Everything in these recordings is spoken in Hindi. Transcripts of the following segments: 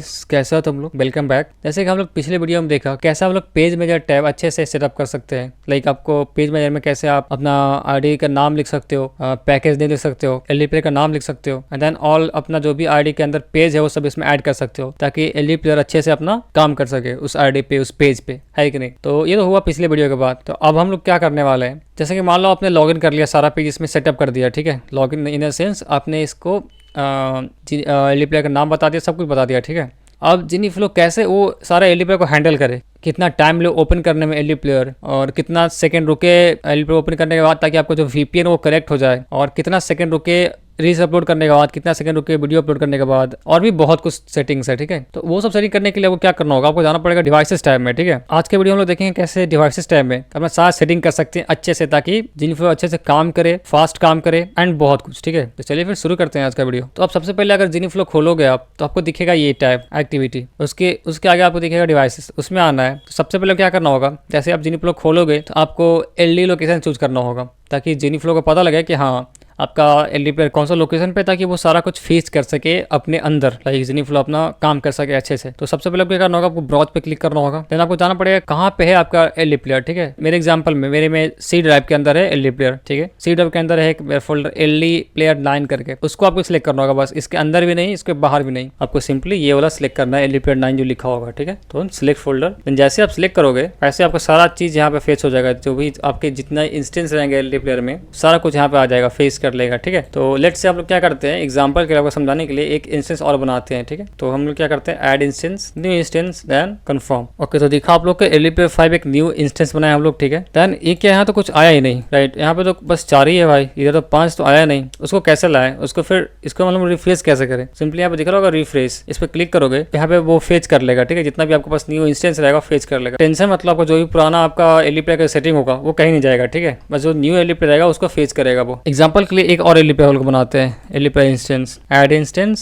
गाइस, कैसे हो तुम लोग। Welcome back. जैसे कि हम लोग पिछले वीडियो में देखा कैसे हम लोग पेज मेजर टैब अच्छे से सेटअप कर सकते हैं। लाइक आपको पेज मेजर में कैसे आप अपना आईडी का नाम लिख सकते हो, पैकेज नेम लिख सकते हो, एलडी प्लेयर का नाम लिख सकते हो, एंड देन ऑल अपना जो भी आईडी के अंदर पेज है वो सब इसमें ऐड कर सकते हो ताकि एलडी प्लेयर अच्छे से अपना काम कर सके उस आईडी पे, उस पेज पे, है कि नहीं। तो ये तो हुआ पिछले वीडियो के बाद। तो अब हम लोग क्या करने वाले हैं, जैसे कि मान लो आपने लॉगिन कर लिया, सारा पेज इसमें सेटअप कर दिया, ठीक है। लॉगिन इन द सेंस आपने इसको एलडी प्लेयर का नाम बता दिया, सब कुछ बता दिया, ठीक है। अब जिनी फ्लो कैसे वो सारा एलडी प्लेयर को हैंडल करे, कितना टाइम लो ओपन करने में एलडी प्लेयर, और कितना सेकंड रुके एलडी प्लेयर ओपन करने के बाद ताकि आपको जो वीपीएन वो करेक्ट हो जाए, और कितना सेकंड रुके रील्स अपलोड करने के बाद, कितना सेकंड रुके वीडियो अपलोड करने के बाद, और भी बहुत कुछ सेटिंग्स है, ठीक है। तो वो सब सेटिंग करने के लिए आपको क्या करना होगा, आपको जाना पड़ेगा डिवाइसेस टैब में, ठीक है। आज के वीडियो हम लोग देखेंगे कैसे डिवाइसेस टैब में अपना सारा सेटिंग कर सकते हैं अच्छे से, ताकि जिनफ्लो अच्छे से काम करे, फास्ट काम करे, एंड बहुत कुछ, ठीक है। तो चलिए फिर शुरू करते हैं आज का वीडियो। तो आप सबसे पहले अगर जिनफ्लो खोलोगे आप, तो आपको दिखेगा ये टैब एक्टिविटी, उसके आगे आपको दिखेगा डिवाइसेस, उसमें आना है। तो सबसे पहले क्या करना होगा, जैसे आप जिनफ्लो खोलोगे तो आपको एलडी लोकेशन चूज करना होगा ताकि जिनफ्लो को पता लगे कि हाँ आपका एलडी प्लेयर कौन सा लोकेशन पे, ताकि वो सारा कुछ फीच कर सके अपने अंदर, लाइक जिनीफ्लो अपना काम कर सके अच्छे से। तो सबसे पहले क्या करना होगा, आपको ब्राउज पे क्लिक करना होगा, देन आपको जाना पड़ेगा कहाँ पे है आपका एलडी प्लेयर, ठीक है। मेरे एग्जांपल में मेरे में सी ड्राइव के अंदर है एलडी प्लेयर, ठीक है। सी ड्राइव के अंदर है एक फोल्डर एलडी प्लेयर 9 करके, उसको आपको सिलेक्ट करना होगा, बस इसके अंदर भी नहीं इसके बाहर भी नहीं, आपको सिंपली ये वाला सिलेक्ट करना है एलडी प्लेयर 9 जो लिखा होगा, ठीक है। तो सिलेक्ट फोल्डर, देन जैसे आप सिलेक्ट करोगे वैसे आपको सारा चीज यहाँ पे फेस हो जाएगा, जो भी आपके जितना इंस्टेंस रहेंगे एलडी प्लेयर में सारा कुछ यहाँ पे आ जाएगा, फेस कर लेगा, ठीक है। तो लेट से हम लोग क्या करते हैं, एग्जांपल के लिए आपको समझाने के लिए एक इंस्टेंस और बनाते हैं, ठीक है। तो हम लोग क्या करते हैं, add instance, new instance, then confirm. Okay, तो दिखा आप लोग के एलडी प्लेयर 5 एक न्यू इंस्टेंस बनाया हम लोग, ठीक है। देन ये क्या, यहाँ तो कुछ आया ही नहीं, राइट। यहाँ पे तो बस 4 ही है भाई, इधर तो 5 तो आया नहीं। उसको कैसे लाए, उसको फिर इसको मतलब रिफ्रेश कैसे करें, सिंपली यहाँ पे दिख रहा होगा रिफ्रेश, इस पर क्लिक करोगे यहाँ पे वो फेच कर लेगा, ठीक है। जितना भी आपके पास न्यू इंस्टेंस रहेगा फेच कर लेगा। टेंशन मतलब आपको जो भी पुराना आपका एलडी प्लेयर का सेटिंग होगा वो कहीं नहीं जाएगा, ठीक है। बस जो न्यू एलडी प्लेयर रहेगा उसको फेच करेगा वो। एग्जाम्पल के लिए एक और एलडी प्लेयर को बनाते हैं, LD player instance, add instance,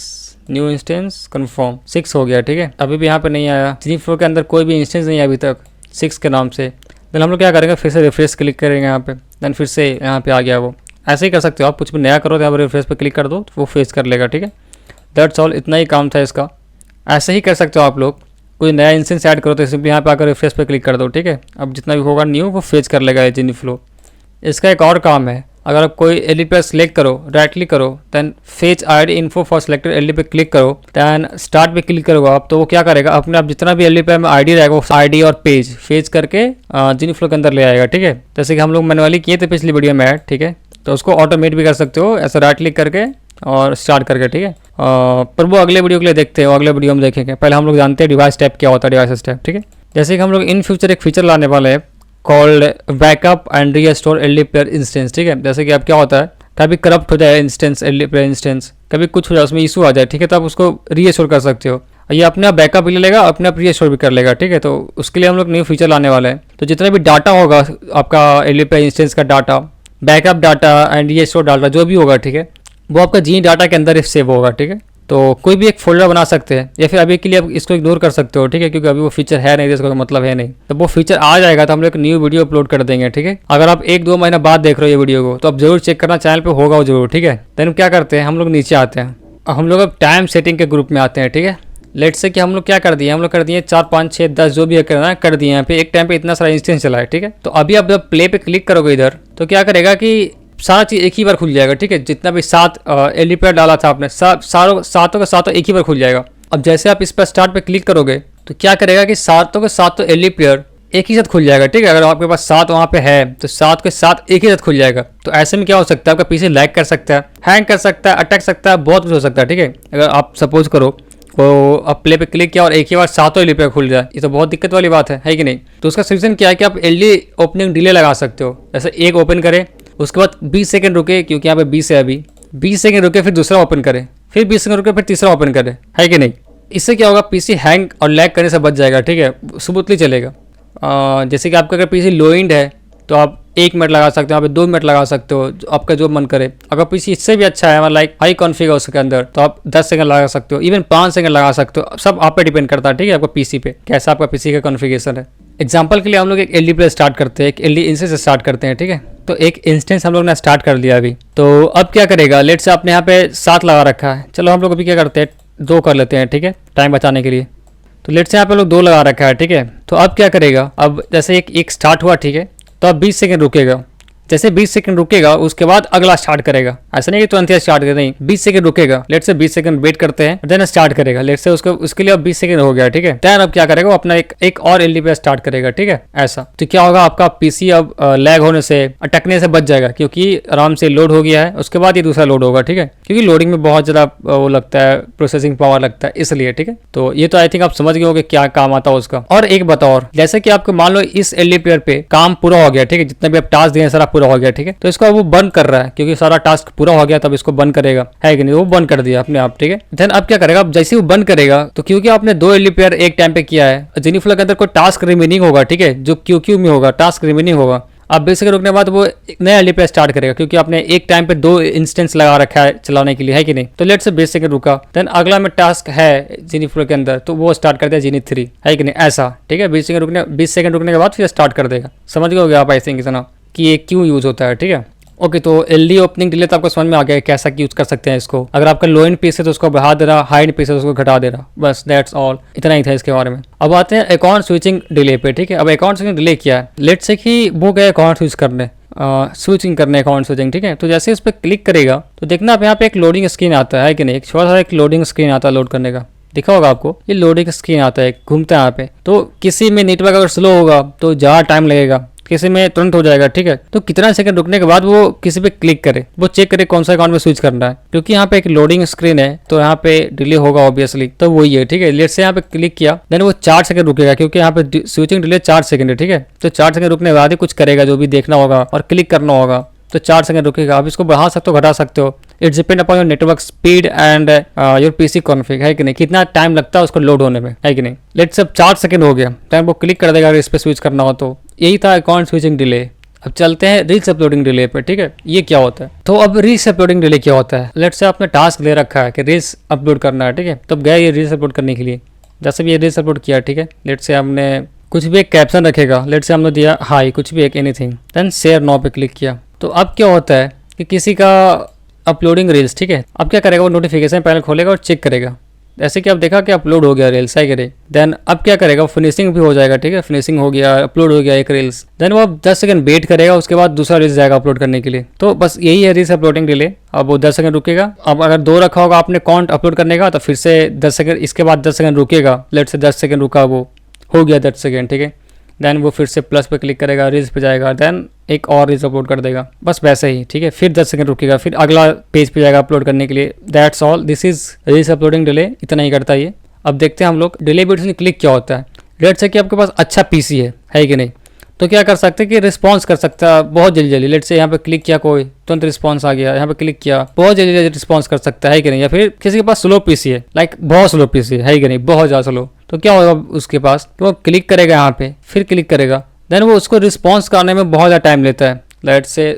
new instance, confirm. 6 हो गया, ठीक है। अभी भी यहाँ पे नहीं आया, जिनीफ्लो के अंदर कोई भी इंस्टेंस नहीं है अभी तक 6 के नाम से। देन हम लोग क्या करेंगे, फिर से रिफ्रेश क्लिक करेंगे यहाँ पे, देन फिर से यहाँ पे आ गया वो। ऐसे ही कर सकते हो आप, कुछ भी नया करो तो यहाँ पर रिफ्रेश पे क्लिक कर दो तो वो फेस कर लेगा, ठीक है। दैट्स ऑल, इतना ही काम था इसका। ऐसे ही कर सकते हो आप लोग, कोई नया इंस्टेंस ऐड करो तो सिंपली यहाँ पे आकर रिफ्रेश पे क्लिक कर दो, ठीक है। अब जितना भी होगा न्यू वो फेच कर लेगा जिनीफ्लो। इसका एक और काम है, अगर आप कोई एलडी प्लेयर सेलेक्ट करो, राइट क्लिक करो, then fetch ID info for selected LD पे क्लिक करो, देन स्टार्ट पे क्लिक करोगे आप, तो वो क्या करेगा, अपने आप जितना भी एलडी प्लेयर में आईडी रहेगा वो आईडी और पेज फेच करके जिनीफ्लो के अंदर ले आएगा, ठीक है। जैसे कि हम लोग मैनुअली किए थे पिछली वीडियो में ऐड, ठीक है। तो उसको ऑटोमेट भी कर सकते हो ऐसा राइट क्लिक करके और स्टार्ट करके, ठीक है। पर वो अगले वीडियो के लिए देखते हो, अगले वीडियो में देखेंगे। पहले हम लोग जानते हैं डिवाइस टैब क्या होता है, डिवाइस टैब, ठीक है। जैसे कि हम लोग इन फ्यूचर एक फीचर लाने वाले हैं called backup and restore LD player instance, ठीक है। जैसे कि अब क्या होता है, कभी करप्ट हो जाए इंस्टेंस, एलडी प्लेयर इंस्टेंस कभी कुछ हो जाए, उसमें इशू आ जाए, ठीक है। तो आप उसको रीस्टोर कर सकते हो, ये अपने आप बैकअप भी ले लेगा, अपने आप रीस्टोर भी कर लेगा, ठीक है। तो उसके लिए हम लोग न्यू फीचर लाने वाले हैं। तो जितना भी डाटा होगा आपका एलडी प्लेयर इंस्टेंस का data, backup data and restore data जो भी होगा, ठीक है, वो आपका जी डाटा के अंदर सेव होगा, ठीक है। तो कोई भी एक फोल्डर बना सकते हैं, या फिर अभी के लिए आप इसको इग्नोर कर सकते हो, ठीक है, क्योंकि अभी वो फीचर है नहीं, इसका मतलब है नहीं। तो वो फीचर आ जाएगा तो हम लोग एक न्यू वीडियो अपलोड कर देंगे, ठीक है। अगर आप 1-2 महीना बाद देख रहे हो ये वीडियो को तो आप जरूर चेक करना, चैनल पे होगा वो जरूर, ठीक है। देन क्या करते हैं, हम लोग नीचे आते हैं, हम लोग अब टाइम सेटिंग के ग्रुप में आते हैं, ठीक है। लेट से कि हम लोग क्या कर दिए, हम लोग कर दिए 4, 5, 6, 10 जो भी करना है कर दिए। यहाँ पे एक टाइम पे इतना सारा इंस्टेंस चला है, ठीक है। तो अभी आप जब प्ले पे क्लिक करोगे इधर, तो क्या करेगा कि सारा चीज़ एक ही बार खुल जाएगा, ठीक है। जितना भी 7 एलडी प्लेयर डाला था आपने, सातों के सातों एक ही बार खुल जाएगा। अब जैसे आप इस पर स्टार्ट पे क्लिक करोगे तो क्या करेगा कि सातों के सातों एलडी प्लेयर एक ही साथ खुल जाएगा, ठीक है। अगर आपके पास 7 वहाँ पे है तो 7 के 7 एक ही साथ खुल जाएगा। तो ऐसे में क्या हो सकता है, आपका पीसी लैग कर सकता है, हैंग कर सकता है, अटक सकता है, बहुत कुछ हो सकता है, ठीक है। अगर आप सपोज करो तो आप प्ले पे क्लिक किया और एक ही बार 7 एलडी प्लेयर खुल जाए, ये तो बहुत दिक्कत वाली बात है कि नहीं। तो उसका सोल्यूशन क्या है कि आप एलडी ओपनिंग डिले लगा सकते हो। जैसे एक ओपन करें, उसके बाद 20 सेकंड रुके, क्योंकि यहाँ पे 20 है अभी, 20 सेकंड रुके, फिर दूसरा ओपन करें, फिर 20 सेकंड रुके, फिर तीसरा ओपन करें, है कि नहीं। इससे क्या होगा, पीसी हैंग और लैग करने से बच जाएगा, ठीक है, स्मूथली चलेगा। जैसे कि आपका अगर पीसी लो एंड है तो आप 1 मिनट लगा सकते हो, आप 2 मिनट लगा सकते हो, आपका जो मन करे। अगर पीसी इससे भी अच्छा है, लाइक हाई कॉन्फ़िगर है उसके अंदर, तो आप 10 सेकंड लगा सकते हो, इवन 5 सेकंड लगा सकते हो। सब आप पे डिपेंड करता है, ठीक है, आपका पीसी पे कैसा आपका पीसी का कॉन्फ़िगरेशन है। एग्जाम्पल के लिए हम लोग एक एलडी प्लेयर स्टार्ट करते हैं, एक एलडी इंस्टेंस से स्टार्ट करते हैं, ठीक है। तो एक इंस्टेंस हम लोग ने स्टार्ट कर लिया अभी। तो अब क्या करेगा, लेट से आपने यहाँ पे 7 लगा रखा है, चलो हम लोग अभी क्या करते हैं 2 कर लेते हैं, ठीक है, टाइम बचाने के लिए। तो लेट से यहाँ पे लोग 2 लगा रखा है, ठीक है। तो अब क्या करेगा, अब जैसे एक स्टार्ट हुआ, ठीक है, तो अब 20 सेकंड रुकेगा। जैसे 20 सेकंड रुकेगा उसके बाद अगला स्टार्ट करेगा। ऐसा नहीं कि तुरंत ही स्टार्ट कर, नहीं, 20 सेकंड रुकेगा। लेट से 20 सेकंड वेट करते हैं, देन स्टार्ट करेगा। लेट से उसको उसके लिए अब 20 सेकंड हो गया, ठीक है। देन अब क्या करेगा, वो अपना एक और एलडी पे स्टार्ट करेगा, ठीक है। ऐसा तो क्या होगा, आपका पीसी अब लैग होने से, अटकने से बच जाएगा, क्योंकि आराम से लोड हो गया है। उसके बाद ये दूसरा लोड होगा, ठीक है, क्योंकि लोडिंग में बहुत ज्यादा वो लगता है, प्रोसेसिंग पावर लगता है, इसलिए, ठीक है। तो ये तो आई थिंक आप समझ गए होंगे क्या काम आता है उसका। और एक बताओ, और जैसे कि आपको मान लो इस एलडी प्लेयर पे काम पूरा हो गया, ठीक है, जितना भी आप टास्क दिए सारा पूरा हो गया, ठीक है। तो इसको वो बंद कर रहा है, क्योंकि सारा टास्क पूरा हो गया, तब इसको बंद करेगा, है कि नहीं। वो बंद कर दिया अपने आप, ठीक है। देन अब क्या करेगा, अब जैसे वो बंद करेगा, तो क्योंकि आपने 2 एलडी प्लेयर एक टाइम पे किया है, जेनीफ्लो के अंदर कोई टास्क रिमेनिंग होगा, ठीक है, जो क्यू में होगा, टास्क रिमेनिंग होगा। अब बेसिक रुकने के बाद वो एक नया एलडी प्लेयर स्टार्ट करेगा, क्योंकि आपने एक टाइम पे 2 इंस्टेंस लगा रखा है चलाने के लिए, है कि नहीं। तो लेट से 20 सेकंड रुका, देन अगला में टास्क है जेनीफ्लो के अंदर, तो वो स्टार्ट करते हैं जेनी 3, है कि नहीं, ऐसा, ठीक है। 20 सेकंड रुकने के बाद फिर स्टार्ट कर देगा। समझ गए होगे आप आई थिंक इतना कि ये क्यों यूज होता है, ठीक है। ओके, तो एलडी ओपनिंग डिले तो आपको समझ में आ गया है कैसा यूज कर सकते हैं इसको। अगर आपका लो एंड पीस है तो उसको बढ़ा दे रहा, हाई एंड पीस है तो उसको घटा दे रहा, बस दैट्स ऑल, इतना ही था इसके बारे में। अब आते हैं अकाउंट स्विचिंग डिले पे, ठीक है। अब अकाउंट स्विचिंग डिले क्या है, लेट से कि वो गए अकाउंट स्विच करने, स्विचिंग करने, अकाउंट स्विचिंग, ठीक है। तो जैसे इस पर क्लिक करेगा तो देखना आप यहाँ पे एक लोडिंग स्क्रीन आता है कि नहीं, एक छोटा सा एक लोडिंग स्क्रीन आता है लोड करने का, दिखा होगा आपको, ये लोडिंग स्क्रीन आता है, घूमता है यहाँ पे। तो किसी में नेटवर्क अगर स्लो होगा तो ज़्यादा टाइम लगेगा, किसी में तुरंत हो जाएगा, ठीक है। तो कितना सेकंड रुकने के बाद वो किसी पे क्लिक करे, वो चेक करे कौन सा अकाउंट में स्विच करना है, क्योंकि यहाँ पे एक लोडिंग स्क्रीन है तो यहाँ पे डिले होगा ऑब्वियसली, तो वही है, ठीक है। लेट से यहाँ पे क्लिक किया, देन वो 4 सेकंड रुकेगा, क्योंकि यहाँ पे स्विचिंग डिले 4 सेकंड है, ठीक है। तो 4 सेकंड रुकने के बाद ही कुछ करेगा, जो भी देखना होगा और क्लिक करना होगा, तो 4 सेकंड रुकेगा। आप इसको बढ़ा सकते हो, घटा सकते हो, it's depend upon your network speed and your PC config, है कि नहीं, कितना टाइम लगता है उसको लोड होने में, है कि नहीं। लेट्स अब 4 सेकंड हो गया, टाइम वो क्लिक कर देगा अगर इस पर स्विच करना हो तो। यही था अकाउंट स्विचिंग डिले। अब चलते हैं रील्स अपलोडिंग डिले पे, ठीक है। ये क्या होता है, तो अब रील्स अपलोडिंग डिले क्या होता है। लेट्स से आपने टास्क ले रखा है कि रील्स अपलोड करना है, ठीक है। तब गए ये रील्स अपलोड करने के लिए, जैसे भी ये रील्स अपलोड किया, ठीक है। लेट्स से हमने कुछ भी एक कैप्शन रखेगा, लेट्स से हमने दिया हाई, कुछ भी एक एनीथिंग, देन शेयर नाउ पे क्लिक किया। तो अब क्या होता है कि किसी का अपलोडिंग रील्स, ठीक है। अब क्या करेगा, वो नोटिफिकेशन पहले खोलेगा और चेक करेगा, जैसे कि आप देखा कि अपलोड हो गया रील्स, है कि देन अब क्या करेगा, फिनिशिंग भी हो जाएगा, ठीक है। फिनिशिंग हो गया, अपलोड हो गया एक रील्स, देन वो अब 10 सेकंड वेट करेगा, उसके बाद दूसरा रील्स जाएगा अपलोड करने के लिए। तो बस यही है रील्स अपलोडिंग डिले। अब वो 10 सेकंड रुकेगा। अब अगर 2 रखा होगा आपने काउंट अपलोड करने का, तो फिर से 10 सेकंड, इसके बाद 10 सेकंड रुकेगा। लेट से 10 सेकंड रुका, वो हो गया 10 सेकंड, ठीक है। देन वो फिर से प्लस पे क्लिक करेगा, रील्स पे जाएगा, देन एक और रील्स अपलोड कर देगा, बस वैसे ही, ठीक है। फिर 10 सेकंड रुकेगा, फिर अगला पेज पे जाएगा अपलोड करने के लिए। That's all, this is reels uploading delay, इतना ही करता है ये। अब देखते हैं हम लोग डिले बिट्वीन क्लिक क्या होता है। लेट्स से कि आपके पास अच्छा पीसी है कि नहीं, तो क्या कर सकते हैं कि रिस्पॉन्स कर सकता है बहुत जल्दी जल्दी। लेट्स से यहाँ पे क्लिक किया, कोई तुरंत रिस्पॉन्स आ गया, यहाँ पे क्लिक किया, बहुत जल्दी जल्दी रिस्पॉन्स कर सकता है कि नहीं। या फिर किसी के पास स्लो पीसी है, लाइक बहुत स्लो पीसी है कि नहीं, बहुत ज़्यादा स्लो, तो क्या होगा उसके पास, तो वो क्लिक करेगा यहाँ पे, फिर क्लिक करेगा, देन वो उसको रिस्पॉन्स करने में बहुत ज़्यादा टाइम लेता है। लेट्स से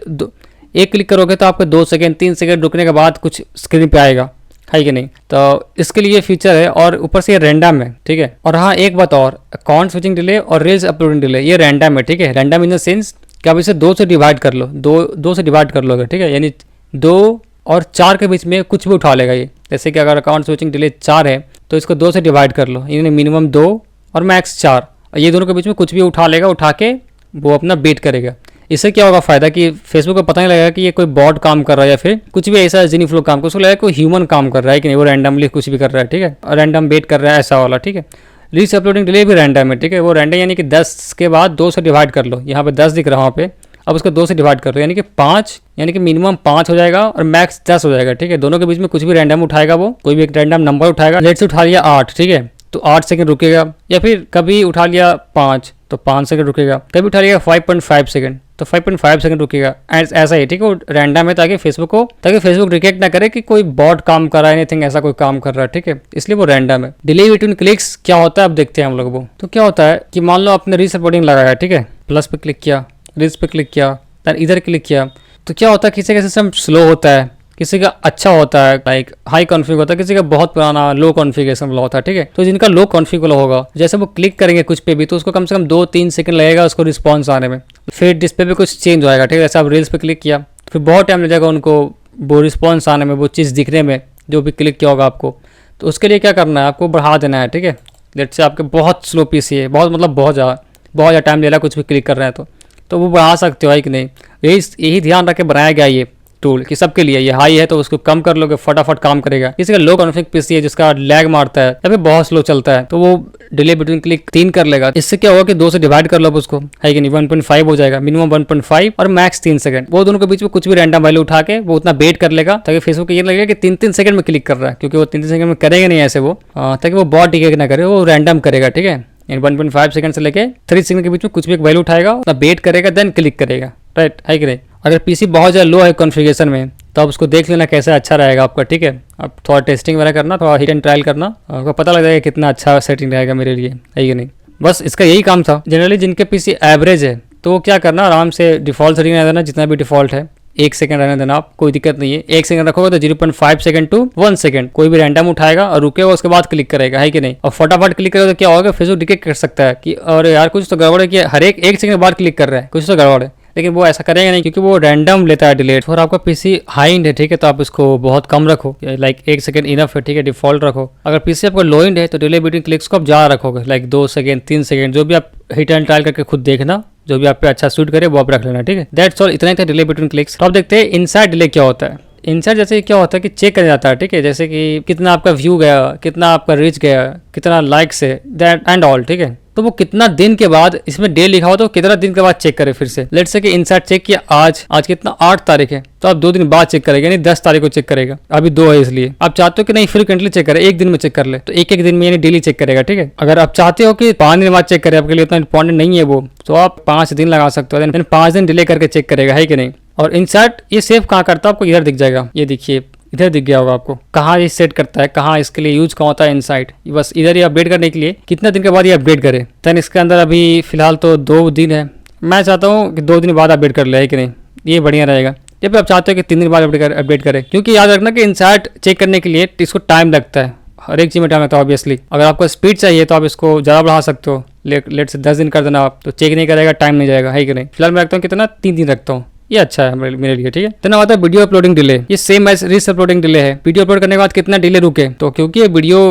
एक क्लिक करोगे तो आपको 2 सेकंड 3 सेकंड रुकने के बाद कुछ स्क्रीन पे आएगा, है कि नहीं। तो इसके लिए फीचर है, और ऊपर से ये रैंडम है, ठीक है। और हाँ एक बात और, अकाउंट स्विचिंग डिले और रील्स अपलोडिंग डिले ये रैंडम है, ठीक है। रैंडम इन द सेंस कि आप इसे 2 से डिवाइड कर लो, दो से डिवाइड कर लोगे, ठीक है। यानी 2 और 4 के बीच में कुछ भी उठा लेगा ये। जैसे कि अगर अकाउंट स्विचिंग डिले 4 है तो इसको 2 से डिवाइड कर लो, यानी मिनिमम 2 और मैक्स 4, ये दोनों के बीच में कुछ भी उठा लेगा, उठा के वो अपना बीट करेगा। इससे क्या होगा फायदा कि फेसबुक को पता नहीं लगेगा कि ये कोई बॉट काम कर रहा है या फिर कुछ भी ऐसा जेनीफ्लो काम कर, उसको लगेगा कोई ह्यूमन काम कर रहा है कि नहीं, वो रैंडमली कुछ भी कर रहा है, ठीक है, रैंडम बेट कर रहा है ऐसा वाला, ठीक है। रील्स अपलोडिंग डिले भी रैंडम है, ठीक है। वो रैंडम यानी कि 10 के बाद 2 से डिवाइड कर लो, यहाँ पे 10 दिख रहा है वहाँ पे, अब उसको 2 से डिवाइड कर लो, यानी कि 5, यानी कि मिनिमम 5 हो जाएगा और मैक्स 10 हो जाएगा, ठीक है। दोनों के बीच में कुछ भी रैंडम उठाएगा, वो कोई भी एक रैंडम नंबर उठाएगा। लेट्स से उठा लिया 8, ठीक है, तो 8 सेकंड रुकेगा। या फिर कभी उठा लिया 5 तो 5 सेकंड रुकेगा, कभी उठा लिया 5.5 सेकंड तो 5.5 सेकंड रुकेगा। ऐसा ही, ठीक है, वो रैंडम है ताकि फेसबुक रिकेक्ट ना करे कि कोई बॉट काम कर रहा है, एनीथिंग ऐसा कोई काम कर रहा है, ठीक है, इसलिए वो रैंडम है। डिले बिटवीन क्लिक्स क्या होता है अब देखते हैं हम लोग। वो तो क्या होता है कि मान लो आपने रील्स अपलोडिंग लगाया, ठीक है, प्लस पे क्लिक किया, रील्स पे क्लिक किया, देन इधर क्लिक किया, तो क्या होता है किसी का सिस्टम स्लो होता है, किसी का अच्छा होता है, लाइक हाई कॉन्फ़िग होता है, किसी का बहुत पुराना लो कॉन्फ़िगरेशन वाला होता है, ठीक है। तो जिनका लो कॉन्फ़िग वाला होगा, जैसे वो क्लिक करेंगे कुछ पे भी तो उसको कम से कम 2-3 सेकंड लगेगा उसको रिस्पॉन्स आने में, फिर डिस्प्ले पे कुछ चेंज हो जाएगा, ठीक है। जैसे आप रील्स पे क्लिक किया फिर बहुत टाइम लग जाएगा उनको वो रिस्पॉन्स आने में, वो चीज़ दिखने में जो भी क्लिक किया होगा आपको, तो उसके लिए क्या करना है, आपको बढ़ा देना है, ठीक है। लेट्स से आपके बहुत स्लो पीसी है, बहुत मतलब बहुत ज़्यादा टाइम ले रहा है कुछ भी क्लिक कर रहे हैं तो वो बढ़ा सकते हो, है कि नहीं। यही ध्यान रख के बनाया गया ये टूल कि सबके लिए ये हाई है तो उसको कम कर लोगे, फटाफट काम करेगा। किसी का लो कॉन्फ़िग पीसी है जिसका लैग मारता है या फिर बहुत स्लो चलता है, तो वो डिले बिटवीन क्लिक 3 कर लेगा। इससे क्या होगा कि 2 से डिवाइड कर लो उसको, है कि नहीं, 1.5 हो जाएगा, मिनिमम 1.5 और मैक्स 3 सेकंड। वो दोनों के बीच में कुछ भी रैंडम वैल्यू उठा के वो उतना वेट कर लेगा ताकि फेसबुक ये लगेगा कि 3-3 सेकंड में क्लिक कर रहा है, क्योंकि वो 3-3 सेकंड में करेगा नहीं ऐसे वो, ताकि वो बॉट डिटेक्ट ना करे, वो रैंडम करेगा, ठीक है। 1.5 सेकंड से लेके 3 सेकंड के बीच में कुछ भी एक वैल्यू उठाएगा, उतना वेट करेगा, देन क्लिक करेगा, राइट, है कि नहीं। अगर पीसी बहुत ज़्यादा लो है कॉन्फ़िगरेशन में तो आप उसको देख लेना कैसे अच्छा रहेगा आपका, ठीक है। आप थोड़ा टेस्टिंग वगैरह करना, थोड़ा हिट एंड ट्रायल करना, आपको पता लग जाएगा कितना अच्छा सेटिंग रहेगा मेरे लिए, है कि नहीं। बस इसका यही काम था। जनरली जिनके पीसी एवरेज है तो वो क्या करना, आराम से डिफ़ॉल्ट सेटिंग रहने देना, जितना भी डिफ़ॉल्ट है 1 सेकंड रहने देना, आप कोई दिक्कत नहीं है। 1 सेकंड रखोगे तो 0.5 सेकंड टू 1 सेकंड कोई भी रैंडम उठाएगा और रुकेगा, उसके बाद क्लिक करेगा, है कि नहीं। और फटाफट क्लिक करेगा तो क्या होगा, फेसबुक डिटेक्ट कर सकता है कि और यार कुछ तो गड़बड़ है, कि हर एक सेकंड बाद क्लिक कर रहा है, कुछ तो गड़बड़ है। लेकिन वो ऐसा करेगा नहीं क्योंकि वो रैंडम लेता है डिले। और आपका पीसी हाई एंड है, ठीक है, तो आप इसको बहुत कम रखो, लाइक 1 सेकंड इनफ है, ठीक है, डिफॉल्ट रखो। अगर पीसी आपका लो एंड है तो डिले बिटवीन क्लिक्स को आप ज़्यादा रखोगे, लाइक 2 सेकंड 3 सेकंड, जो भी आप हिट एंड ट्रायल करके खुद देखना, जो भी आप पे अच्छा सूट करे वो आप रख लेना, ठीक है। दैट्स ऑल, इतना ही था डिले बिटवीन क्लिक्स। तो आप देखते हैं इनसाइड डिले क्या होता है। इनसाइड जैसे क्या होता है कि चेक कर जाता है, ठीक है, जैसे कि कितना आपका व्यू गया, कितना आपका रीच गया, कितना लाइक्स है, दैट एंड ऑल, ठीक है। तो वो कितना दिन के बाद, इसमें डे लिखा हो तो कितना दिन के बाद चेक करे फिर से। लेट्स से कि इनसाइड चेक किया आज कितना 8 तारीख है, तो आप 2 दिन बाद चेक करेगा, यानी 10 तारीख को चेक करेगा, अभी 2 है इसलिए। आप चाहते हो कि नहीं फ्रीक्वेंटली चेक करे, एक दिन में चेक कर ले, तो एक दिन में यानी डेली चेक करेगा, ठीक है। अगर आप चाहते हो कि 5 दिन बाद चेक करे, आपके लिए उतना इंपॉर्टेंट नहीं है वो, तो आप 5 दिन लगा सकते हो, 5 दिन डिले करके चेक करेगा, है कि नहीं। और इनसाइड ये सेव कहाँ करता है आपको इधर दिख जाएगा, ये देखिए इधर दिख गया होगा आपको, कहाँ ये सेट करता है, कहाँ इसके लिए यूज कहाँ होता है इनसाइड। बस इधर ही अपडेट करने के लिए कितना दिन के बाद ये अपडेट करे। देन इसके अंदर अभी फिलहाल तो 2 दिन है, मैं चाहता हूँ कि 2 दिन बाद अपडेट कर ले, है कि नहीं, ये बढ़िया रहेगा। जब आप चाहते हो कि 3 दिन बाद अपडेट करें, क्योंकि याद रखना कि इनसाइड चेक करने के लिए इसको टाइम लगता है, हर एक चीज़ में टाइम लगता है ऑब्वियसली। अगर आपको स्पीड चाहिए तो आप इसको ज़्यादा बढ़ा सकते हो, लेट से 10 दिन कर देना आप, तो चेक नहीं करेगा, टाइम नहीं जाएगा, है कि नहीं। फिलहाल मैं रखता हूँ कितना, 3 दिन रखता हूँ, ये अच्छा है मेरे लिए, ठीक है। तो ना आता है वीडियो अपलोडिंग डिले, ये same as reach uploading delay है। वीडियो अपलोड करने के बाद कितना डिले रुके, तो क्योंकि ये वीडियो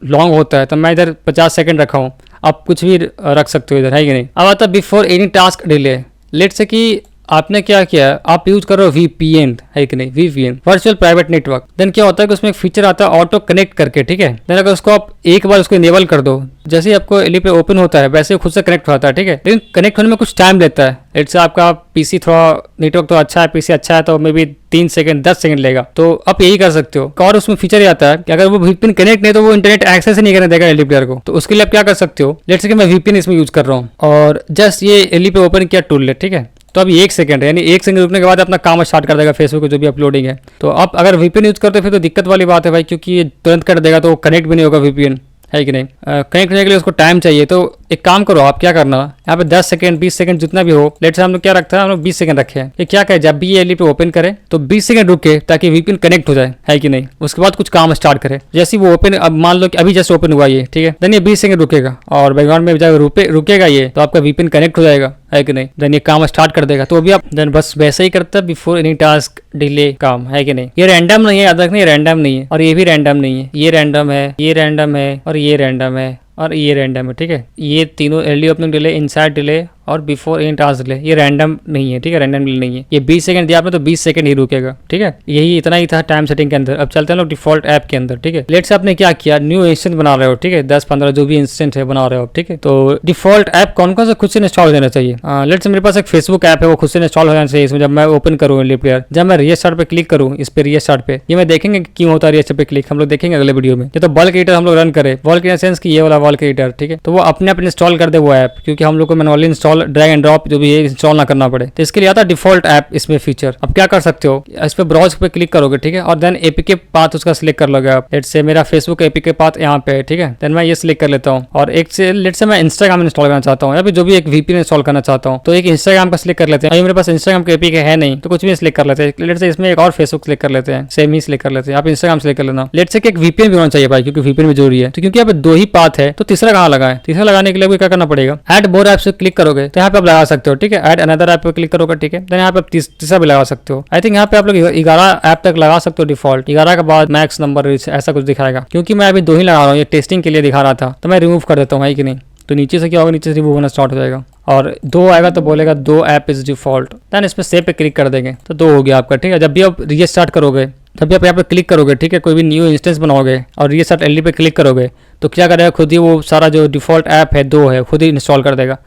लॉन्ग होता है तो मैं इधर 50 सेकंड रखा हूँ, आप कुछ भी रख सकते हो इधर, है कि नहीं। अब आता है before any task delay. Let's say कि आपने क्या किया, आप यूज कर रहे हो VPN, है कि नहीं, VPN virtual private network. Then क्या होता है कि उसमें एक फीचर आता है ऑटो कनेक्ट करके, ठीक है। देन अगर उसको आप एक बार उसको इनेबल कर दो, जैसे ही आपको एलई पे ओपन होता है वैसे खुद से कनेक्ट होता है, ठीक है। लेकिन कनेक्ट होने में कुछ टाइम लेता है। लेट्स से आपका पीसी थोड़ा नेटवर्क तो अच्छा है, पीसी अच्छा है तो मे बी 3 सेकंड 10 सेकंड लेगा, तो आप यही कर सकते हो। और उसमें फीचर ये आता है कि अगर वो VPN कनेक्ट नहीं तो वो इंटरनेट एक्सेस ही नहीं करने देगा एलई प्लेयर को। तो उसके लिए आप क्या कर सकते हो, लेट्स से कि मैं VPN इसमें यूज कर रहा हूँ और जस्ट ये एलई पे ओपन किया टूल ले, ठीक है। तो अभी 1 सेकंड है, यानी 1 सेकंड रुकने के बाद अपना काम स्टार्ट कर देगा फेसबुक को, जो भी अपलोडिंग है। तो आप अगर VPN यूज करते हो फिर तो दिक्कत वाली बात है भाई, क्योंकि ये तुरंत कर देगा तो कनेक्ट भी नहीं होगा VPN, है कि नहीं। कनेक्ट होने के लिए उसको टाइम चाहिए। तो एक काम करो, आप क्या करना, यहाँ पे 10 सेकंड 20 सेकंड जितना भी हो, लेट से हम लोग क्या रखते हैं, हम लोग 20 सेकंड रखे हैं। ये क्या कहे, जब भी ये एलई पे ओपन करे तो 20 सेकंड रुके ताकि VPN कनेक्ट हो जाए, है कि नहीं। उसके बाद कुछ काम स्टार्ट करे, जैसे वो ओपन, अब मान लो कि अभी जस्ट ओपन हुआ ये, ठीक है। देन ये 20 सेकंड रुकेगा और बैकग्राउंड में जब रुकेगा ये, तो आपका VPN कनेक्ट हो जाएगा, है कि नहीं। देन ये काम स्टार्ट कर देगा, तो अभी आप देन बस वैसे ही करता है बिफोर एनी टास्क डिले काम, है कि नहीं। ये रैंडम नहीं है, याद रखना, ये रैंडम नहीं है और ये भी रैंडम नहीं है, ये रैंडम है, ये रैंडम है और ये रैंडम है और ये रैंडम है, ठीक है। ये तीनों एलई ओपनिंग डिले, इनसाइड डिले और बिफोर एनी टास्क डिले, ये रैंडम नहीं है, ठीक है, रैंडम डिले नहीं है। ये 20 सेकंड दिया आपने तो 20 सेकंड ही रुकेगा, ठीक है। यही इतना ही था टाइम सेटिंग के अंदर। अब चलते हैं लोग डिफॉल्ट ऐप के अंदर, ठीक है। लेट से आपने क्या किया, न्यू इंस्टेंस बना रहे हो, ठीक है, 10-15 जो भी इंस्टेंस है बना रहे हो, ठीक है। तो डिफॉल्ट ऐप कौन कौन सा खुद से इंस्टॉल हो जाना चाहिए। लेट से मेरे पास एक फेसबुक ऐप है, वो खुद से इंस्टॉल हो जाना चाहिए। इसमें जब मैं ओपन करूँ एलई प्लेयर, जब मैं रीस्टार्ट पे क्लिक करूँ, इस पे रीस्टार्ट पे, ये मैं देखेंगे क्यों होता है रीस्टार्ट पे क्लिक, हम लोग देखेंगे अगले वीडियो में। तो बल्क एडिटर हम लोग रन करें, बल्क इन सेंस की ये वाला बल्क एडिटर, ठीक है, तो वो अपने आप इंस्टॉल कर दे वो ऐप, क्योंकि हम लोग को manually install drag and drop जो भी है इंस्टॉल ना करना पड़े। तो इसके लिए आता है डिफॉल्ट ऐप इसमें फीचर। अब क्या कर सकते हो, इस पे ब्राउज पे क्लिक करोगे, ठीक है, और देन एपीके पाथ उसका सिलेक्ट कर लोगे आप। लेट से मेरा फेसबुक एपीके पाथ यहाँ पे है, ठीक है। देन मैं ये सिलेक्ट कर लेता हूँ और एक से लेट से मैं इंस्टाग्राम इंस्टॉल करना चाहता हूँ या फिर जो भी एक VPN इंस्टॉल करना चाहता हूँ, तो एक इंस्टाग्राम का सिलेक्ट कर लेते हैं। मेरे पास इंस्टाग्राम के एपीके है नहीं तो कुछ भी सिलेक्ट कर लेते हैं। लेट से इसमें एक और फेसबुक सिलेक्ट कर लेते हैं, सेम ही सिलेक्ट कर लेते हैं। आप इंस्टाग्राम सिलेक्ट कर लेना। लेट से एक VPN भी होना चाहिए भाई, क्योंकि VPN भी जरूरी है। तो क्योंकि यहाँ पे 2 ही पाथ है तो तीसरा कहाँ लगा है, तीसरा लगाने के लिए क्या करना पड़ेगा, ऐड मोर ऐप से क्लिक करोगे करोगे तो यहाँ पे आप लगा सकते हो, ठीक है। ऐड अनदर ऐप पे क्लिक करोगे, ठीक है। देन यहाँ पे आप तीसरा भी लगा सकते हो। आई थिंक यहाँ पे आप लोग 11 ऐप तक लगा सकते हो डिफॉल्ट, 11 के बाद मैक्स नंबर ऐसा कुछ दिखाएगा। क्योंकि मैं अभी 2 ही लगा रहा हूँ, ये टेस्टिंग के लिए दिखा रहा था, तो मैं रिमूव कर देता हूँ, है कि नहीं। तो नीचे से क्या होगा, नीचे से रिमूव होना स्टार्ट हो जाएगा और 2 आएगा तो बोलेगा 2 ऐप इज डिफॉल्ट। देन इसमें सेव पे क्लिक कर देंगे तो 2 हो गया आपका, ठीक है। जब भी आप रीस्टार्ट करोगे, जब भी आप यहाँ पे क्लिक करोगे, ठीक है, कोई भी न्यू इंस्टेंस बनाओगे और रीस्टार्ट एलडी पे क्लिक करोगे तो क्या करेगा, खुद ही वो सारा जो डिफॉल्ट ऐप है 2 है खुद ही इंस्टॉल कर देगा,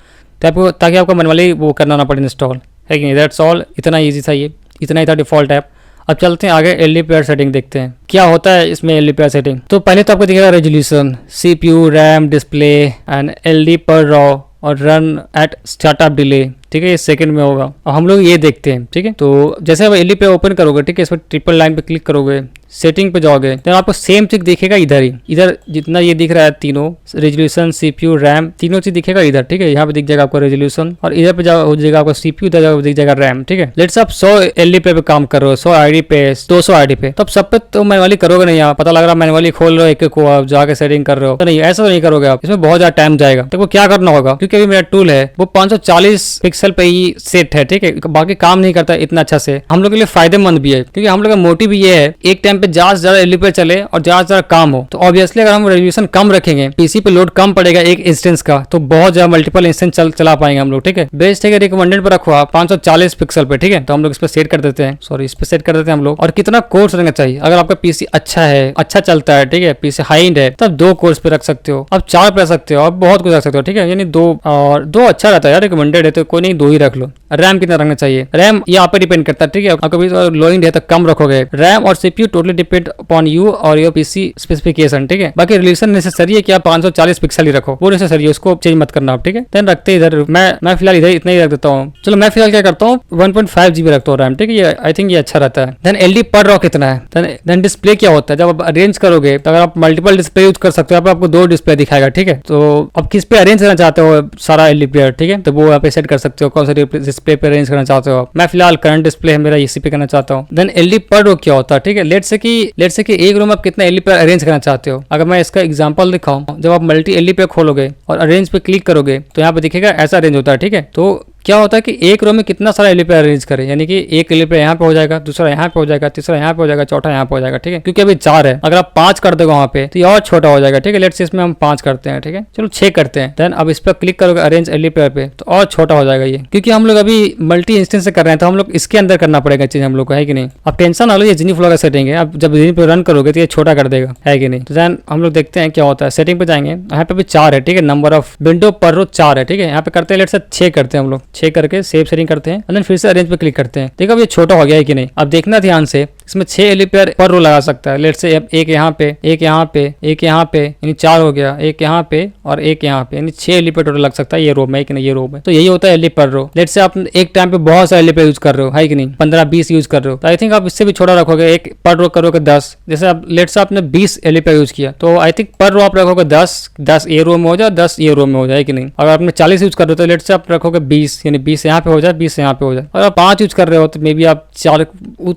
ताकि आपको मैनुअली वो करना ना पड़े इंस्टॉल, है कि नहीं। दैट्स ऑल, इतना ईजी था ये, इतना ही था डिफॉल्ट ऐप। अब चलते हैं आगे, एलडी प्लेयर सेटिंग देखते हैं क्या होता है इसमें। एलडी प्लेयर सेटिंग तो पहले तो आपको दिखेगा resolution, CPU, RAM, display and LD पर रॉ और रन एट स्टार्टअप डिले, ठीक है। ये सेकंड में होगा और हम लोग ये देखते हैं, ठीक है। तो जैसे आप एलडी पे ओपन करोगे, ठीक है, इस पर ट्रिपल लाइन पे क्लिक करोगे, सेटिंग पे जाओगे तो आपको सेम चीज दिखेगा इधर ही, इधर जितना ये दिख रहा है तीनों, रेजोल्यूशन, सीपीयू, रैम, तीनों चीज दिखेगा इधर, ठीक है। यहाँ पे दिख जाएगा आपको रेजोल्यूशन और इधर पे हो जाएगा आपको सीपीयू, इधर दिख जाएगा रैम, ठीक है। लेट्स आप 100 एलडी पे काम कर रहे हो, 100 आईडी पे, 200 आईडी पे, तो अब सब पे तो मैनुअली करोगे नहीं। यहाँ पता लग रहा मैनुअली खोल रहे हो एक को, आप जाके सेटिंग कर रहे हो, तो नहीं, ऐसा तो नहीं करोगे आप, इसमें बहुत ज्यादा टाइम जाएगा। तो क्या करना होगा, क्योंकि अभी मेरा टूल है वो 540 पिक्सल पे ही सेट है, ठीक है, बाकी काम नहीं करता इतना अच्छा से। हम लोग के लिए फायदेमंद भी है, क्योंकि हम लोग का मोटिव ये है एक टाइम पे ज्यादा एलडी पे चले और ज्यादा काम हो। तो ऑब्वियसली अगर हम रेजोल्यूशन कम रखेंगे, पीसी पे लोड कम पड़ेगा एक इंस्टेंस का, तो बहुत ज्यादा मल्टीपल इंस्टेंस चला पाएंगे हम लोग, ठीक है। बेस्ट है रिकमेंडेड पर रखो आप 540 पिक्सल पे, ठीक है। तो हम लोग इस पे सेट कर देते हैं, सॉरी इस पे सेट कर देते हैं हम लोग। और कितना कोर्स रहना चाहिए, अगर आपका पीसी अच्छा है, अच्छा चलता है, ठीक है, पीसी हाई एंड है, तब 2 कोर्स पे रख सकते हो, अब 4 पे रख सकते हो, अब बहुत कुछ रख सकते हो, ठीक है। यानी 2 और 2 अच्छा रहता है यार, रिकमेंडेड है तो कोई नहीं, 2 ही रख लो। रैम कितना रखना चाहिए, रैम ये आप पे डिपेंड करता है, ठीक है। आपका पीसी लो एंड है तो कम रखोगे। रैम और CPU totally depend upon you और योर पीसी स्पेसिफिकेशन, ठीक है। बाकी रेजोल्यूशन नेसेसरी है कि आप 540 पिक्सल ही रखो, वो नेसेसरी है, उसको चेंज मत करना आप, ठीक है। देन रखते इधर, मैं फिलहाल इधर इतना ही रख देता हूँ। चलो मैं फिलहाल क्या करता हूँ 1.5 GB रखता हूँ रैम, ठीक है। ये आई थिंक ये अच्छा रहता है। देन एलडी पर रॉ कितना है, देन डिस्प्ले क्या होता है, जब आप अरेंज करोगे तो अगर आप मल्टीपल डिस्प्ले यूज कर सकते हो, आपको 2 डिस्प्ले दिखाएगा, ठीक है। तो आप किस पे अरेंज करना चाहते हो सारा एलडी प्लेयर, ठीक है, तो वो आप सेट कर सकते हो कौन सा डिस्प्ले पे अरेंज करना चाहते हो। मैं फिलहाल करंट डिस्प्ले है मेरा, इसी पे करना चाहता हूँ। देन एलडी पर रो क्या होता है, ठीक है। लेट्स से कि एक रो में आप कितना एलडी प्लेयर अरेंज करना चाहते हो। अगर मैं इसका एग्जांपल दिखाऊं, जब आप मल्टी एलडी प्लेयर खोलोगे और अरेंज पे क्लिक करोगे तो यहाँ पे दिखेगा ऐसा अरेंज होता है, ठीक है। तो क्या होता है कि एक रो में कितना सारा एलडी प्लेयर अरेंज करें, यानी कि एक एलडी प्लेयर यहाँ पे हो जाएगा, दूसरा यहाँ पे हो जाएगा, तीसरा यहाँ पे हो जाएगा, चौथा यहाँ पे हो जाएगा, ठीक है। क्योंकि अभी 4 है, अगर आप 5 कर दोगे वहाँ पे तो ये और छोटा हो जाएगा, ठीक है। लेट्स से इसमें हम 5 करते हैं, ठीक है। चलो 6 करते हैं। देन अब इस पर क्लिक करोगे अरेंज एलडी प्लेयर पे तो और छोटा हो जाएगा ये, क्योंकि हम लोग अभी मल्टी इंस्टेंस से कर रहे हैं तो हम लोग इसके अंदर करना पड़ेगा चीज हम लोग को, है कि नहीं। अब टेंशन ना लो, ये जीनी फ्लो का सेटिंग है, अब जब जीनी पे रन करोगे तो ये छोटा कर देगा, है कि नहीं। तो देन हम लोग देखते हैं क्या होता है। सेटिंग पे जाएंगे, यहाँ पे भी 4 है, ठीक है, नंबर ऑफ विंडो पर रो 4 है, ठीक है। यहाँ पे करते हैं लेट्स से 6 करते हैं हम लोग, 6 करके सेव सेटिंग करते हैं और फिर से अरेंज पे क्लिक करते हैं। देखो अब ये छोटा हो गया है कि नहीं। अब देखना ध्यान से, इसमें 6 एलडी प्लेयर पर रो लगा सकता है। लेट्स से एक यहाँ पे, एक यहाँ पे, एक यहाँ पे, यानी 4 हो गया, एक यहाँ पे और एक यहाँ पे, यानी 6 एलडी प्लेयर टोटल लग सकता है ये रो में, है कि नहीं, ये रो में। तो यही होता है एलडी पर रो। लेट्स से आप एक टाइम पे बहुत सारे एलडी प्लेयर यूज कर रहे हो, है कि नहीं, 15-20 यूज कर रहे हो, तो आई थिंक आप इससे भी छोटा रखोगे, एक पर रो करोगे 10। जैसे आप लेट्स से आपने 20 एलडी प्लेयर यूज किया तो आई थिंक पर रो आप रखोगे 10 ये रो में हो जाए, 10 ये रो में हो जाए, कि नहीं। अगर आपने 40 यूज कर रहे हो तो लेट्स से आप रखोगे 20, यानी 20 यहाँ पे हो जाए, 20 यहाँ पे हो जाए। अगर आप 5 यूज कर रहे हो तो मे बी आप 4,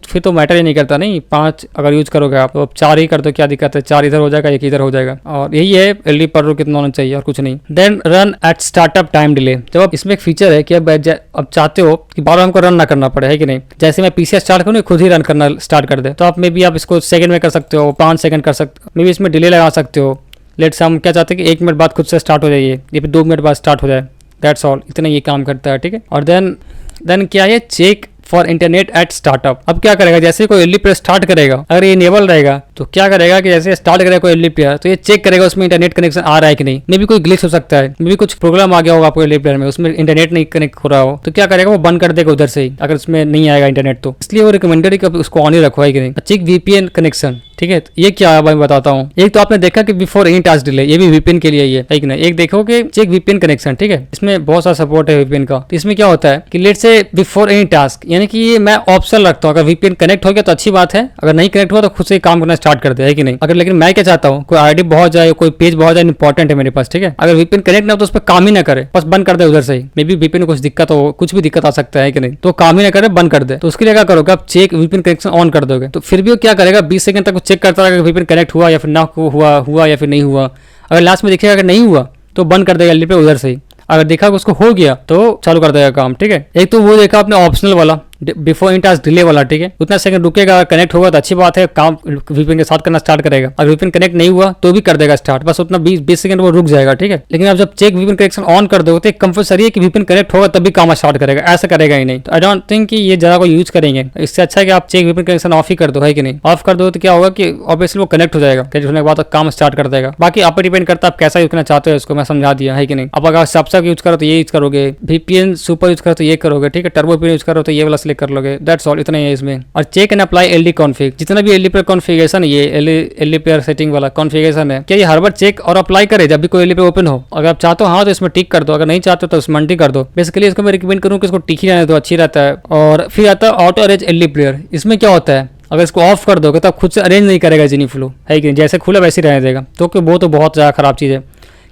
फिर तो मैटर ही नहीं करता, नहीं 5 अगर यूज करोगे आप तो अब 4 ही कर दो, क्या दिक्कत है, 4 इधर हो जाएगा, 1 इधर हो जाएगा। और यही है एलडी पर रो कितना होना चाहिए और कुछ नहीं। Then run at startup time delay, जब आप इसमें एक फीचर है कि अब चाहते हो कि बार हमको रन ना करना पड़े, है कि नहीं। जैसे मैं पीसी स्टार्ट करूँ खुद ही रन करना स्टार्ट कर दे, तो आप मे बी आप इसको सेकंड में कर सकते हो, 5 सेकंड कर सकते हो, मे बी इसमें डिले लगा सकते हो। लेट्स हम क्या चाहते हैं कि 1 मिनट बाद खुद से स्टार्ट हो जाइए, ये फिर 2 मिनट बाद स्टार्ट हो जाए, दैट्स ऑल, इतना ये काम करता है, ठीक है। और देन क्या है, check for internet at startup. अब क्या करेगा, जैसे कोई एलडी प्लेयर स्टार्ट करेगा, अगर ये इनेबल रहेगा तो क्या करेगा कि जैसे स्टार्ट करेगा कोई एलडी प्लेयर तो ये चेक करेगा उसमें इंटरनेट कनेक्शन आ रहा है कि नहीं। मे भी कोई ग्लिच हो सकता है, मे भी कुछ प्रॉब्लम आ गया होगा आपको एलडी प्लेयर में, उसमें इंटरनेट नहीं कनेक्ट हो रहा हो, तो क्या करेगा वो बंद कर देगा उधर से ही, अगर उसमें नहीं आएगा इंटरनेट तो। इसलिए वो रिकमेंडेड है कि उसको ऑन ही रखो, है कि नहीं। चेक वीपीएन कनेक्शन, ठीक है। ये क्या है मैं बताता हूँ। एक तो आपने देखा कि बिफोर एनी टास्क डिले, ये भी वीपीएन के लिए ही है कि नहीं। एक देखो कि चेक वीपीएन कनेक्शन, ठीक है, इसमें बहुत सारा सपोर्ट है वीपीएन का। तो इसमें क्या होता है कि लेट से बिफोर एनी टास्क, यानी कि ये मैं ऑप्शन रखता हूँ, अगर वीपीएन कनेक्ट हो गया तो अच्छी बात है, अगर नहीं कनेक्ट हुआ तो खुद से काम करना स्टार्ट कर दे, है कि नहीं। अगर लेकिन मैं क्या चाहता हूँ, कोई आईडी बहुत जाए, कोई पेज बहुत जाए, इंपॉर्टेंट है मेरे पास, ठीक है, अगर वीपीएन कनेक्ट ना हो तो उस पर काम ही ना करे, बस बंद कर दे उधर से ही। मे बी वीपीएन में कुछ दिक्कत हो, कुछ भी दिक्कत आ सकता है कि नहीं, तो काम ही ना करे, बंद कर दे। तो उसके लिए क्या करोगे, आप चेक वीपीएन कनेक्शन ऑन कर दोगे, तो फिर भी वो क्या करेगा 20 सेकंड तक चेक करता रहेगा वीपीएन कनेक्ट हुआ या फिर ना हुआ या फिर नहीं हुआ। अगर लास्ट में दिखेगा अगर नहीं हुआ तो बंद कर देगा एलडी पे उधर से ही। अगर देखा कि उसको हो गया तो चालू कर देगा काम, ठीक है। एक तो वो देखा आपने ऑप्शनल वाला बिफोर इन टास्क डिले वाला, ठीक है, उतना सेकंड रुकेगा, कनेक्ट होगा तो अच्छी बात है, काम वीपीएन के साथ करना स्टार्ट करेगा। अगर वीपीएन कनेक्ट नहीं हुआ तो भी कर देगा स्टार्ट, बस उतना 20 सेकंड वो रुक जाएगा, ठीक है। लेकिन आप जब चेक वीपीएन कनेक्शन ऑन कर दो तो कंपलसरी है कि वीपीएन कनेक्ट होगा तभी काम स्टार्ट करेगा, ऐसा करेगा ही नहीं। तो आई डोंट थिंक कि ये ज्यादा कोई यूज करेंगे। इससे अच्छा है कि आप चेक वीपीएन कनेक्शन ऑफ ही कर दो, है कि नहीं। ऑफ कर दो तो क्या होगा कि ऑब्वियसली वो कनेक्ट हो जाएगा, कनेक्ट होने के बाद काम स्टार्ट कर देगा। बाकी आप पर डिपेंड करता है आप कैसा यूज करना चाहते हो इसको, मैं समझा दिया, है कि नहीं। अब अगर सबसे यूज करो तो ये यूज करोगे, वीपीएन सुपर यूज करो तो ये करोगे, ठीक है, टर्बो वीपीएन यूज करो तो ये वाला सिलेक्ट कर लोगे, दैट्स ऑल, इतना ही है इसमें। और check and apply LD config, जितना भी एलडी प्लेयर कॉन्फ़िगरेशन है, ये एलडी प्लेयर सेटिंग वाला कॉन्फ़िगरेशन है, क्या ये हर बार चेक और अप्लाई करे जब भी कोई एलडी प्लेयर ओपन हो। अगर आप चाहते हो हाँ तो इसमें टिक कर दो, अगर नहीं चाहते तो इसमें अनटिक कर दो। बेसिकली इसको मैं रिकमेंड करूँ कि इसको टिक ही रहने दो, अच्छी रहता है। और फिर आता है ऑटो अरेंज एलडी प्लेयर। इसमें क्या होता है, अगर इसको ऑफ कर दोगे तो आप खुद से अरेंज नहीं करेगा जीनी फ्लो, है कि नहीं, जैसे खुला वैसे ही रहने देगा। तो कि वो तो बहुत ज़्यादा खराब चीज़ है।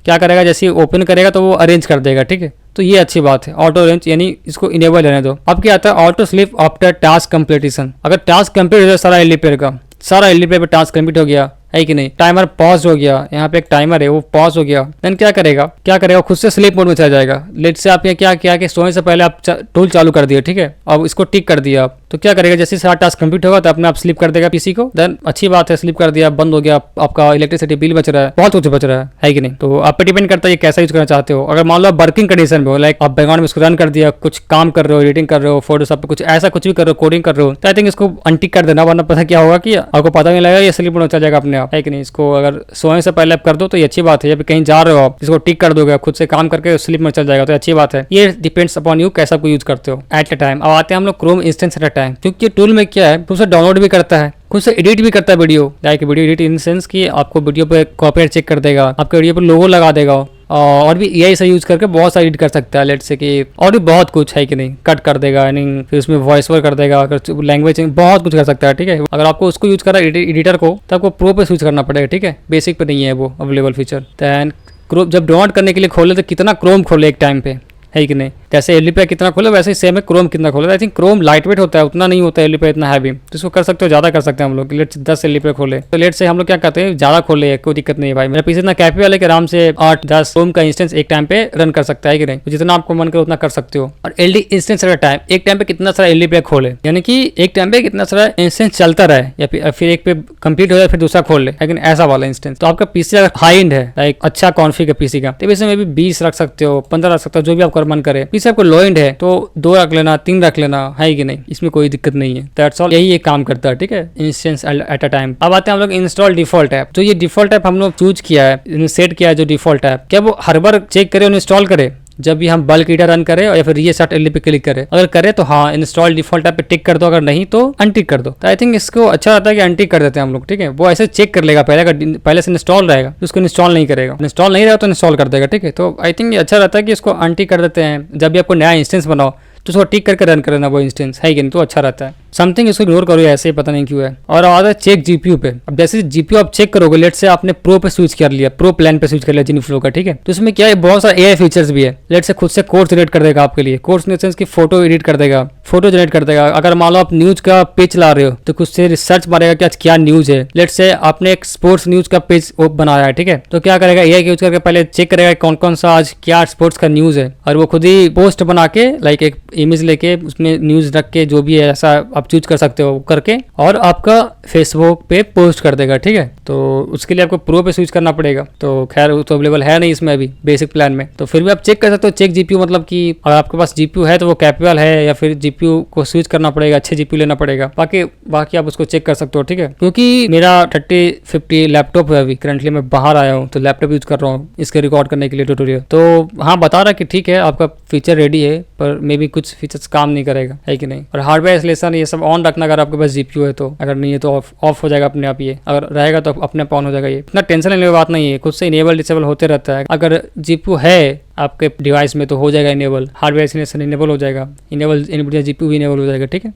क्या करेगा, जैसे ओपन करेगा तो वो अरेंज कर देगा, ठीक है। तो ये अच्छी बात है, ऑटो अरेंज, यानी इसको इनेबल रहने दो। अब क्या आता है auto sleep after task completion. अगर टास्क कंप्लीट हो जाए सारा एलडी प्लेयर का, सारा एलडी प्लेयर पे टास्क कंप्लीट हो गया, है कि नहीं, टाइमर पॉज हो गया, यहाँ पे एक टाइमर है वो पॉज हो गया, देन क्या करेगा खुद से स्लीप मोड में चला जाएगा। लेट से आपने क्या किया कि सोने से पहले आप टूल चालू कर दिया, ठीक है, अब इसको टिक कर दिया आप, तो क्या करेगा जैसे सारा टास्क कंप्लीट होगा तो अपने आप स्लीप कर देगा पीसी को। देन अच्छी बात है, स्लीप कर दिया, बंद हो गया, आपका इलेक्ट्रिसिटी बिल बच रहा है, बहुत कुछ बच रहा है कि नहीं। तो आप पे डिपेंड करता है ये कैसा यूज करना चाहते हो। अगर मान लो आप वर्किंग कंडीशन में हो, लाइक आप बैकग्राउंड में इसको रन कर दिया, कुछ काम कर रहे हो, एडिटिंग कर रहे हो, फोटोशॉप पे कुछ ऐसा कुछ भी कर रहे हो, कोडिंग कर रहे हो, तो आई थिंक इसको अनटिक कर देना, वरना पता क्या होगा कि आपको पता नहीं लगेगा, ये स्लीप मोड में चला जाएगा अपने आप, है कि नहीं। इसको अगर सोने से पहले आप कर दो तो ये अच्छी बात है। जब कहीं जा रहे हो आप इसको टिक कर दोगे, खुद से काम करके स्लीप में चल जाएगा, तो अच्छी बात है। ये डिपेंड्स अपॉन यू कैसा को यूज करते हो एट अ टाइम। अब आते हैं हम लोग Chrome instance at a time, क्योंकि टूल में क्या है, खुद से डाउनलोड भी करता है, खुद से एडिट भी करता है video, like video edit in sense कि आपको वीडियो पे कॉपीराइट चेक कर देगा, आपके वीडियो पे लोगो लगा देगा, और भी एआई से यूज करके बहुत सारा एडिट कर सकता है। लेट से कि और भी बहुत कुछ है कि नहीं, कट कर देगा, यानी फिर उसमें वॉइस ओवर कर देगा, अगर लैंग्वेज बहुत कुछ कर सकता है, ठीक है। अगर आपको उसको यूज करा एडिटर को तो आपको प्रो पे स्विच करना पड़ेगा, ठीक है, बेसिक पे नहीं है वो अवेलेबल फीचर। दैन क्रोम जब डाउनलोड करने के लिए खोले तो कितना क्रोम खोले एक टाइम पे, है कि नहीं। जैसे एलडी पे कितना खोले वैसे ही सेम है क्रोम कितना खोले। I think Chrome light weight होता है, उतना नहीं होता है एलडी पे इतना हैवी, तो इसको कर सकते हो, ज्यादा कर सकते हैं हम लोग। लेट से 10 एलडी पे खोले तो लेट से हम लोग क्या करते हैं, ज्यादा खोले, कोई दिक्कत नहीं है भाई। मेरा पीछे इतना कैपेबल है कि आराम से 8-10 क्रोम का इंस्टेंस एक टाइम पे रन कर सकता है कि नहीं, तो जितना आपको मन करे उतना कर सकते हो। और LD instance at a time, एक टाइम पे कितना सारा एलडी पे खोले, यानी कि एक टाइम पे कितना सारा इंस्टेंस चलता रहे, या फिर एक पे कंप्लीट हो जाए फिर दूसरा खोल ले, लेकिन ऐसा वाला इंस्टेंस। तो आपका पीसी अगर हाई एंड है, लाइक अच्छा कॉन्फिग है पीसी का, तो इसमें भी 20 रख सकते हो, 15 रख सकते हो, जो भी आपका मन करे। पीसी आपको लो एंड है तो 2 रख लेना, 3 रख लेना, है कि नहीं, इसमें कोई दिक्कत नहीं है। दैट्स ऑल, यही एक काम करता है, ठीक है, इंस्टेंस एट अ टाइम। अब आते हैं हम लोग इंस्टॉल डिफॉल्ट ऐप। जो ये डिफॉल्ट ऐप हम लोग चूज किया है, सेट किया है, जो डिफॉल्ट ऐप, क्या वो हर बार चेक करे और इंस्टॉल करे जब भी हम बल्क ईडा रन करें या फिर रीस्टार्ट एलडी पे क्लिक करें? अगर करे तो हाँ इंस्टॉल डिफॉल्ट ऐप पे टिक कर दो, अगर नहीं तो अनटिक कर दो। तो आई थिंक इसको अच्छा रहता है कि अनटिक कर देते हैं हम लोग, ठीक है। वो ऐसे चेक कर लेगा पहले, अगर पहले से इंस्टॉल रहेगा तो उसको इंस्टॉल नहीं करेगा, इंस्टॉल नहीं रहेगा तो इंस्टॉल कर देगा, ठीक है। तो आई थिंक ये अच्छा रहता है कि इसको अनटिक कर देते हैं। जब भी आपको नया इंस्टेंस बनाओ तो उसको टिक करके रन करना वो इंस्टेंस, है कि नहीं, तो अच्छा रहता है। समथिंग इसको इग्नोर करो, ऐसे ही पता नहीं क्यों है। और आता है चेक जीपीयू पे। अब जैसे जीपीयू आप चेक करोगे, लेट से आपने प्रो पे स्विच कर लिया, प्रो प्लान पे स्विच कर लिया जीनी फ्लो का, ठीक है। तो इसमें क्या है, बहुत सारे एआई फीचर्स भी है। लेट से खुद से कोर्स जनरेट कर देगा आपके लिए, कोर्स इन सेंस की फोटो एडिट कर देगा, फोटो जनरेट कर देगा। अगर मान लो आप न्यूज का पेज चला रहे हो तो कुछ से रिसर्च मारेगा कि आज क्या न्यूज है। लेट से आपने एक स्पोर्ट्स न्यूज का पेज बनाया है, ठीक है, तो क्या करेगा, एआई यूज करके पहले चेक करेगा कौन कौन सा आज क्या स्पोर्ट्स का न्यूज है, और वो खुद ही पोस्ट बना के, लाइक एक इमेज लेके उसमें न्यूज रख के, जो भी है ऐसा आप चूज कर सकते हो करके, और आपका फेसबुक पे पोस्ट कर देगा, ठीक है। तो उसके लिए आपको प्रो पे स्विच करना पड़ेगा, तो खैर वो तो अवेलेबल है नहीं इसमें अभी बेसिक प्लान में। तो फिर भी आप चेक कर सकते हो, चेक जीपीयू मतलब कि अगर आपके पास जीपीयू है तो वो कैपेबल है, या फिर जीपीयू को स्विच करना पड़ेगा, अच्छे जीपीयू लेना पड़ेगा। बाकी आप उसको चेक कर सकते हो, ठीक है। क्योंकि मेरा 3050 लैपटॉप है अभी, करंटली मैं बाहर आया हूँ तो लैपटॉप यूज कर रहा हूँ इसके रिकॉर्ड करने के लिए ट्यूटोरियल। तो हाँ बता रहा कि ठीक है आपका फीचर रेडी है, पर मे बी कुछ फीचर्स काम नहीं करेगा, है कि नहीं। और हार्डवेयर इंस्टॉलेशन ये सब ऑन रखना अगर आपके पास जीपीयू है तो, अगर नहीं है तो ऑफ हो जाएगा अपने आप। ये अगर रहेगा तो अपने आप ऑन हो जाएगा। ये इतना टेंशन लेने की बात नहीं है, खुद से इनेबल डिसेबल होते रहता है। अगर जीपीयू है आपके डिवाइस में तो हो जाएगा इनेबल, हार्डवेयर इंस्टॉलेशन इनेबल हो जाएगा, इनेबल एनवीडिया जीपीयू भी इनेबल हो जाएगा, ठीक है।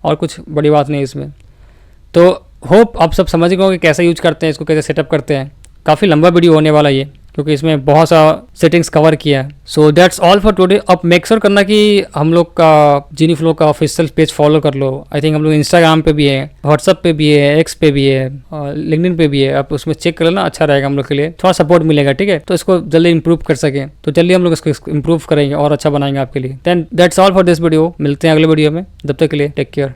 और कुछ बड़ी बात नहीं इसमें। तो होप आप सब समझ गए कि कैसे यूज करते हैं इसको, कैसे सेटअप करते हैं। काफ़ी लंबा वीडियो होने वाला ये, क्योंकि इसमें बहुत सा सेटिंग्स कवर किया है। So that's all for today. अब मेक श्योर करना कि हम लोग का जीनीफ्लो का ऑफिशियल पेज फॉलो कर लो। आई थिंक हम लोग इंस्टाग्राम पे भी है, व्हाट्सएप पे भी है, एक्स पे भी है, लिंक्डइन पे भी है। आप उसमें चेक कर लेना, अच्छा रहेगा हम लोग के लिए, थोड़ा सपोर्ट मिलेगा, ठीक है। तो इसको जल्दी इंप्रूव कर सके तो जल्दी हम लोग इसको इंप्रूव करेंगे और अच्छा बनाएंगे आपके लिए। Then that's all for this video. मिलते हैं अगले वीडियो में, तब तक के लिए टेक केयर।